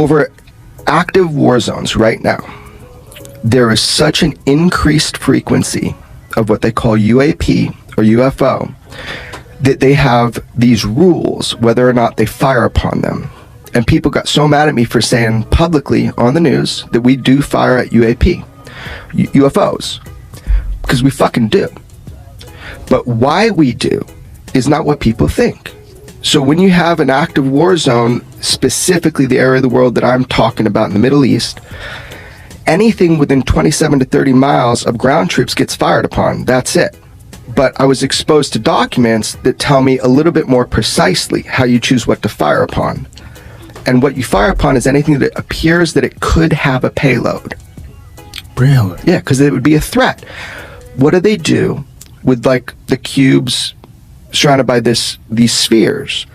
over active war zones right now, there is such an increased frequency of what they call UAP or UFO that they have these rules whether or not they fire upon them. And people got so mad at me for saying publicly on the news that we do fire at UAP, UFOs, because we fucking do. But why we do is not what people think. So when you have an active war zone, specifically the area of the world that I'm talking about in the Middle East, anything within 27 to 30 miles of ground troops gets fired upon. That's it. But I was exposed to documents that tell me a little bit more precisely how you choose what to fire upon. And what you fire upon is anything that appears that it could have a payload. Really? Yeah, because it would be a threat. What do they do with like the cubes surrounded by these spheres?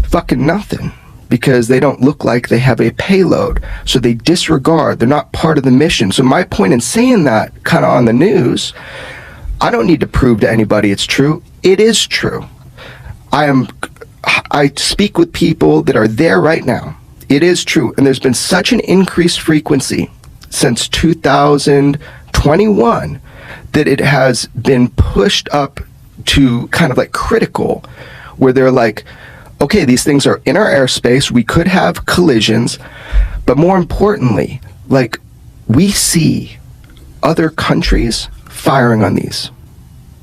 Fucking nothing, because they don't look like they have a payload. So they disregard, they're not part of the mission. So my point in saying that kind of on the news, I don't need to prove to anybody it's true. It is true. I speak with people that are there right now. It is true. And there's been such an increased frequency since 2021 that it has been pushed up to kind of like critical, where they're like, okay, these things are in our airspace, we could have collisions, but more importantly, like, we see other countries firing on these.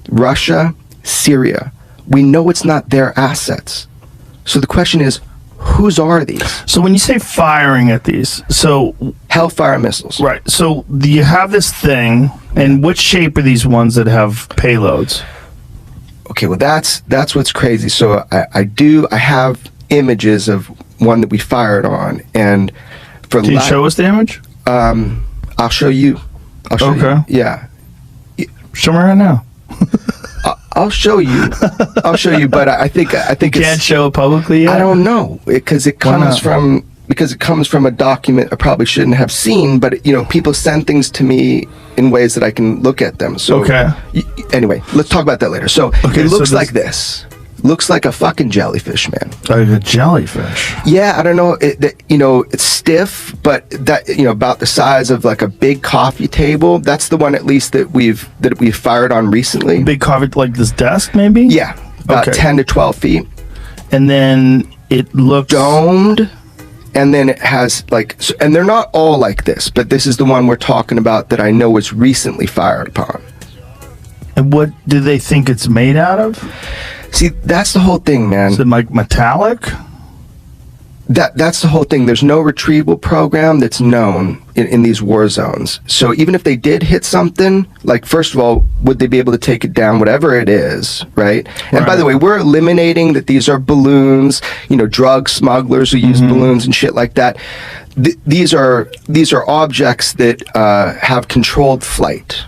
Russia, Syria, we know it's not their assets. So the question is, whose are these? So when you say firing at these, so Hellfire missiles. right. So do you have this thing, and which shape are these ones that have payloads? Okay, well that's what's crazy. So I have images of one that we fired on, and for Can you show us the image? I'll show you. Okay. You. Yeah. Show me right now. I'll show you. I'll show you, but I think You it's, can't show it publicly yet? I don't know, because it comes not? from a document I probably shouldn't have seen, but people send things to me in ways that I can look at them. So Okay. Anyway, let's talk about that later. So Okay, it looks so like this. Looks like a fucking jellyfish, man. Like a jellyfish. Yeah, I don't know. It's stiff, but that about the size of like a big coffee table. That's the one at least that we've fired on recently. Big coffee, like this desk, maybe? Yeah, about Okay. 10 to 12 feet. And then it looks Domed, and then it has and they're not all like this, but this is the one we're talking about that I know was recently fired upon. And what do they think it's made out of? See, that's the whole thing, man. Is it like metallic? That's the whole thing. There's no retrieval program that's known in these war zones. So even if they did hit something, like, first of all, would they be able to take it down, whatever it is, right? And by the way, we're eliminating that these are balloons, drug smugglers who use balloons and shit like that. These are objects that have controlled flight.